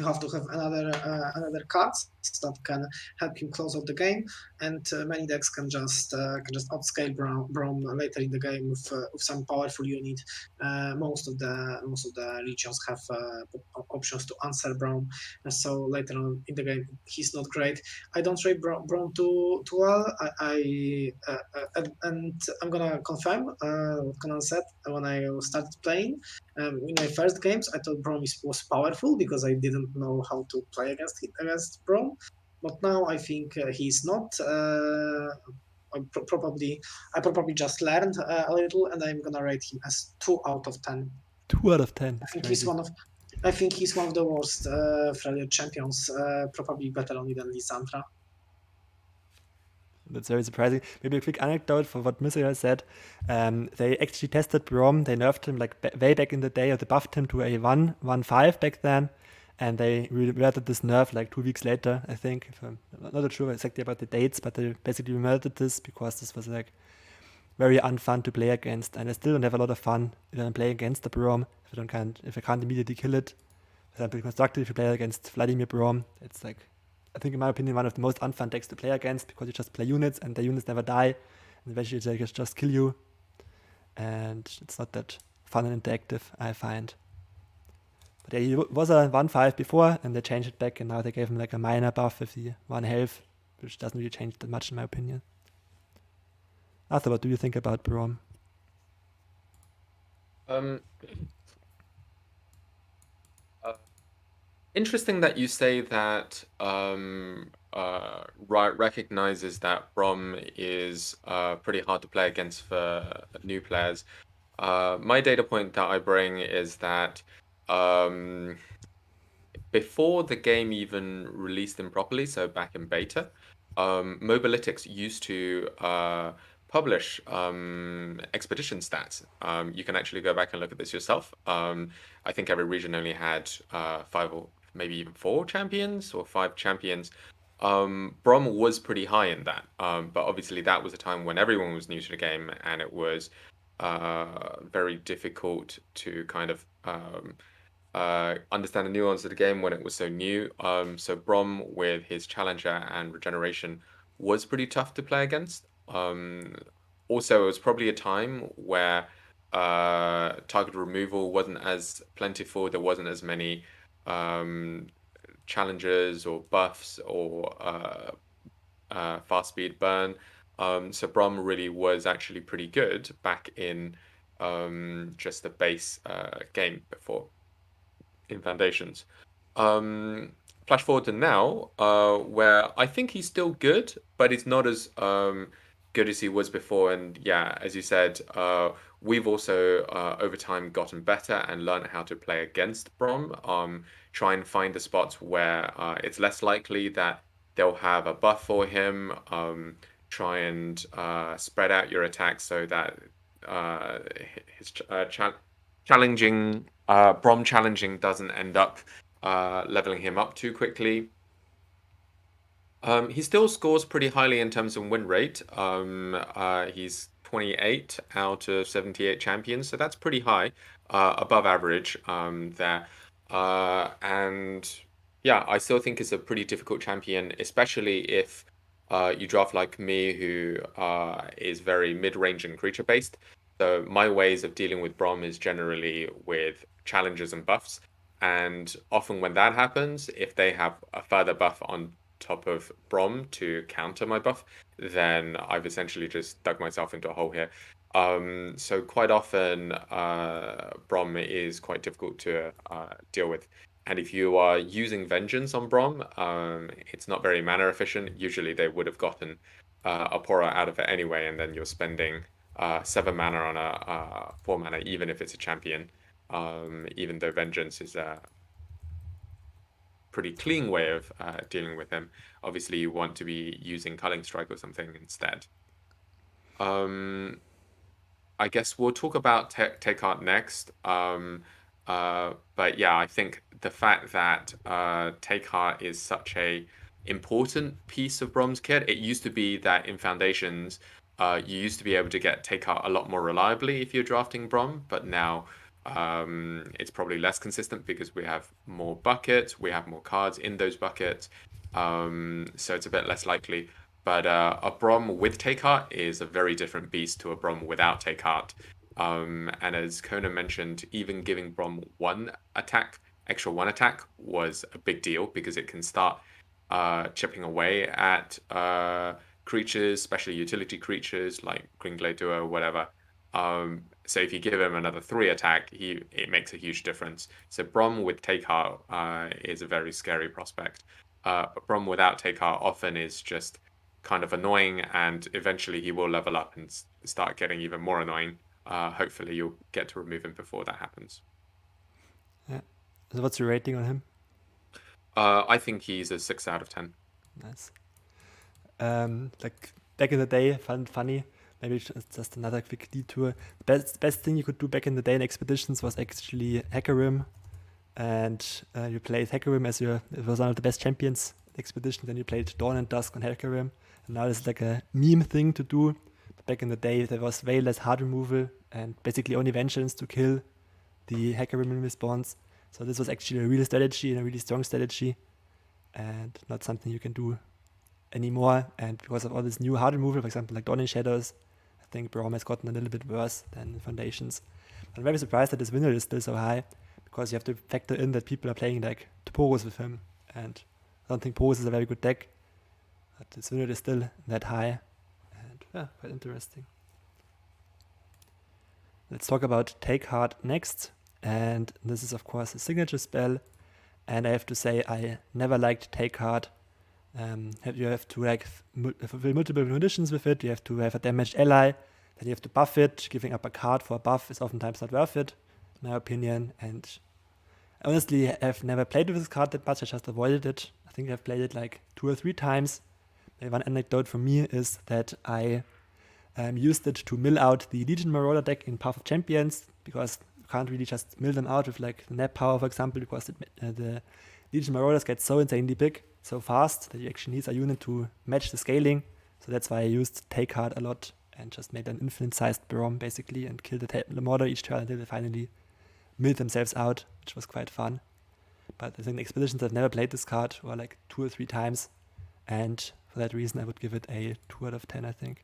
have another cards that can help him close out the game, and many decks can just outscale Braum later in the game with some powerful unit. Most of the regions have options to answer Braum, so later on in the game he's not great. I don't rate Braum too well. And I'm gonna confirm what Conan said when I started playing. In my first games, I thought Braum was powerful because I didn't know how to play against Braum. But now I think he's not. I probably just learned a little, and I'm gonna rate him as 2 out of 10. 2 out of 10. I That's think crazy. he's one of the worst Freljord champions. Probably better only than Lissandra. That's very surprising. Maybe a quick anecdote for what Myzrael said. They actually tested Braum. They nerfed him like way back in the day, or they buffed him to a 1/1/5 back then. And they reverted this nerf like 2 weeks later, I think. I'm not sure exactly about the dates, but they basically reverted this because this was like very unfun to play against. And I still don't have a lot of fun when I'm playing against the Braum if I can't immediately kill it. For example, constructed, if you play against Vladimir Braum, it's like, I think in my opinion, one of the most unfun decks to play against, because you just play units and the units never die, and eventually they just kill you, and it's not that fun and interactive, I find. But yeah, he was a 1/5 before, and they changed it back, and now they gave him like a minor buff with the 1 health, which doesn't really change that much in my opinion. Arthur, what do you think about Braum? Interesting that you say that Riot recognizes that Braum is pretty hard to play against for new players. My data point that I bring is that before the game even released him properly, so back in beta, Mobalytics used to publish expedition stats. You can actually go back and look at this yourself. I think every region only had 5 or maybe even 4 champions or 5 champions. Braum was pretty high in that, but obviously that was a time when everyone was new to the game, and it was very difficult to kind of understand the nuance of the game when it was so new. So Braum, with his challenger and regeneration, was pretty tough to play against. Also, it was probably a time where target removal wasn't as plentiful. There wasn't as many challenges or buffs or fast speed burn. So Braum really was actually pretty good back in just the base game before in Foundations. Flash forward to now, where I think he's still good, but he's not as good as he was before. And yeah, as you said, we've also over time gotten better and learned how to play against Braum. try and find the spots where it's less likely that they'll have a buff for him. Try and spread out your attacks so that his challenging Braum challenging doesn't end up leveling him up too quickly. He still scores pretty highly in terms of win rate. He's 28 out of 78 champions, so that's pretty high, above average there. And yeah, I still think it's a pretty difficult champion, especially if you draft like me, who is very mid-range and creature-based. So my ways of dealing with Braum is generally with challenges and buffs. And often when that happens, if they have a further buff on top of Braum to counter my buff, then I've essentially just dug myself into a hole here. So quite often, Braum is quite difficult to deal with. And if you are using Vengeance on Braum, it's not very mana efficient. Usually they would have gotten a Pora out of it anyway, and then you're spending 7 mana on a 4 mana, even if it's a champion. Even though Vengeance is a pretty clean way of dealing with him. Obviously, you want to be using Culling Strike or something instead. I guess we'll talk about Take Heart next. But yeah, I think the fact that Take Heart is such a important piece of Brom's kit. It used to be that in Foundations, you used to be able to get Take Heart a lot more reliably if you're drafting Brom, but now it's probably less consistent because we have more buckets, we have more cards in those buckets, so it's a bit less likely. But a Brom with Take Heart is a very different beast to a Brom without Take Heart. And as Conan mentioned, even giving Brom extra one attack was a big deal because it can start chipping away at creatures, especially utility creatures like Green Duo or whatever. So if you give him another 3 attack, it makes a huge difference. So Brom with Take Heart is a very scary prospect. Brom without Take Heart often is just kind of annoying, and eventually he will level up and start getting even more annoying. Hopefully you'll get to remove him before that happens. Yeah. So what's your rating on him? I think he's a 6 out of 10. Nice. Like back in the day, funny. Maybe just another quick detour. Best thing you could do back in the day in expeditions was actually Hecarim, and you played Hecarim as it was one of the best champions in expeditions. Then you played Dawn and Dusk on Hecarim, and now it's like a meme thing to do. But back in the day, there was way less hard removal and basically only Vengeance to kill the Hecarim response. So this was actually a real strategy and a really strong strategy, and not something you can do anymore. And because of all this new hard removal, for example, like Dawn in Shadows, I think Braum has gotten a little bit worse than Foundations. I'm very surprised that his win rate is still so high, because you have to factor in that people are playing like Tauros with him, and I don't think Tauros is a very good deck, but his win rate is still that high, and yeah, quite interesting. Let's talk about Take Heart next, and this is of course a signature spell, and I have to say I never liked Take Heart. You have to like fulfill multiple conditions with it. You have to have a damaged ally, then you have to buff it. Giving up a card for a buff is oftentimes not worth it, in my opinion. And honestly, I've never played with this card that much. I just avoided it. I think I've played it like 2 or 3 times. One anecdote from me is that I used it to mill out the Legion Marauder deck in Path of Champions, because you can't really just mill them out with like the Nap Power, for example, because the Legion Marauders get so insanely big so fast that you actually need a unit to match the scaling. So that's why I used Take Heart a lot and just made an infinite-sized Braum basically and killed the Mordor each turn until they finally milled themselves out, which was quite fun. But I think Expeditions I've never played this card, or like 2 or 3 times, and for that reason I would give it a 2 out of 10, I think.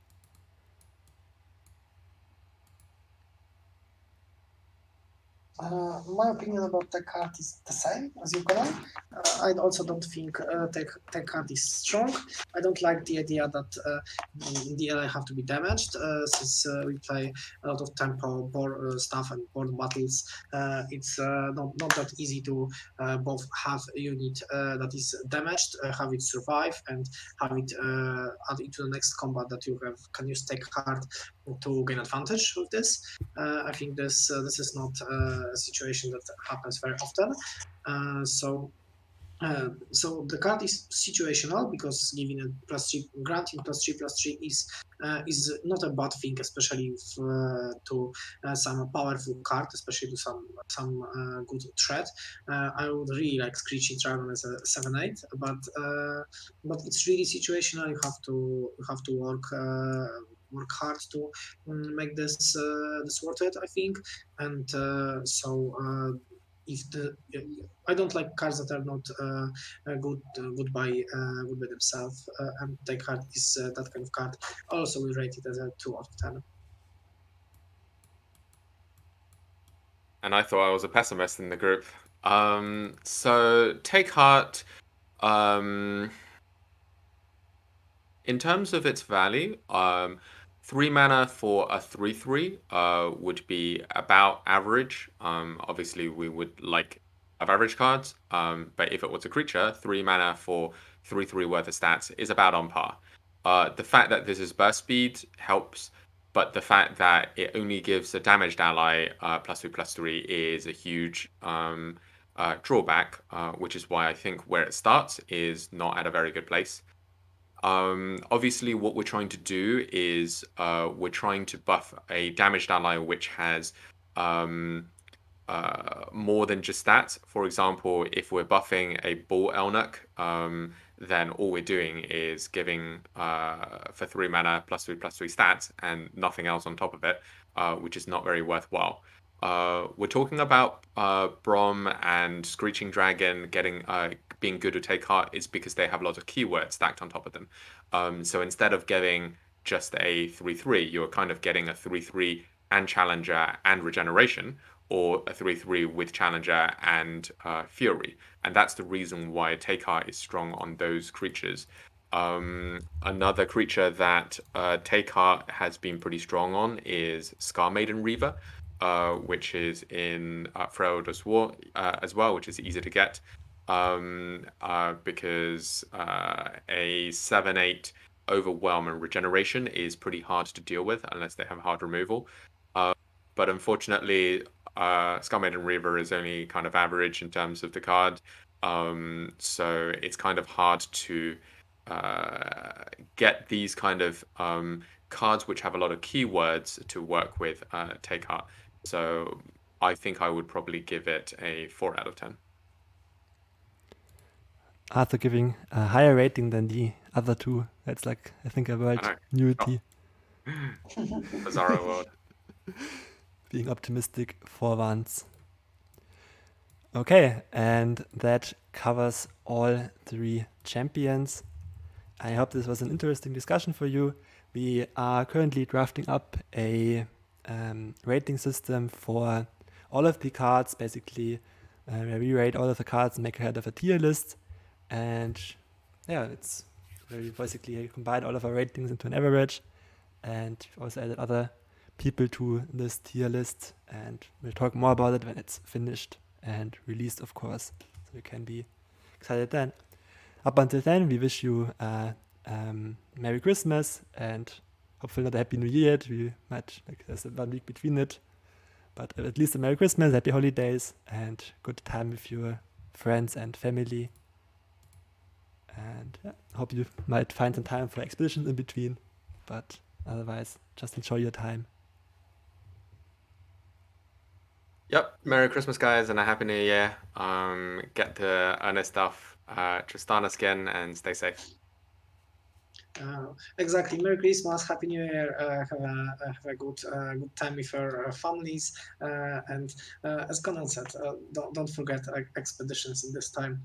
My opinion about Tech Heart is the same as you, Conan. I also don't think Tech Heart is strong. I don't like the idea that the ally have to be damaged, since we play a lot of tempo board stuff and board battles. It's not that easy to both have a unit that is damaged, have it survive, and have it add into the next combat that you can use Tech Heart to gain advantage with this. I think this is not a situation that happens very often. So the card is situational because giving a +3, granting +3/+3 is not a bad thing, especially to some powerful card, especially to some good threat. I would really like Screeching Dragon as a 7/8, but it's really situational. You have to work hard to make this worth it, I think, and if the I don't like cards that are not good by themselves, and the card is that kind of card. Also, we rate it as a 2 out of 10. And I thought I was a pessimist in the group. So Take Heart, in terms of its value, 3 mana for a 3/3 would be about average. Obviously, we would like of average cards, but if it was a creature, 3 mana for 3/3 worth of stats is about on par. The fact that this is burst speed helps, but the fact that it only gives a damaged ally +2/+3 is a huge drawback, which is why I think where it starts is not at a very good place. Obviously, what we're trying to do is we're trying to buff a damaged ally which has more than just stats. For example, if we're buffing a Bull Elnuk, then all we're doing is giving for 3 mana +3/+3 stats and nothing else on top of it, which is not very worthwhile. We're talking about Braum and Screeching Dragon being good to Take Heart is because they have a lot of keywords stacked on top of them. So instead of getting just a 3/3, you're kind of getting a 3/3 and Challenger and Regeneration, or a 3/3 with Challenger and Fury. And that's the reason why Take Heart is strong on those creatures. Another creature that Take Heart has been pretty strong on is Scar Maiden Reaver, which is in Freljord's War as well, which is easy to get because a 7/8 Overwhelm and Regeneration is pretty hard to deal with unless they have hard removal. But unfortunately, Scar Maiden Reaver is only kind of average in terms of the card. So it's kind of hard to get these kind of cards which have a lot of keywords to work with Take Heart. So I think I would probably give it a 4 out of 10. Arthur giving a higher rating than the other two. That's like, I think, a world nudity. Bizarro world. Being optimistic for once. Okay, and that covers all 3 champions. I hope this was an interesting discussion for you. We are currently drafting up a rating system for all of the cards, basically, where we rate all of the cards and make a kind of a tier list. And yeah, it's where we basically combine all of our ratings into an average. And we've also added other people to this tier list, and we'll talk more about it when it's finished and released, of course, so you can be excited then. Up until then, we wish you a Merry Christmas and hopefully not a Happy New Year yet. We might, there's 1 week between it, but at least a Merry Christmas, Happy Holidays, and good time with your friends and family. And hope you might find some time for expeditions in between, but otherwise, just enjoy your time. Yep. Merry Christmas, guys, and a Happy New Year. Get the Earnest Elf Tristana skin and stay safe. Exactly. Merry Christmas, Happy New Year. Have a good time with your families. And as Conan said, don't forget expeditions in this time.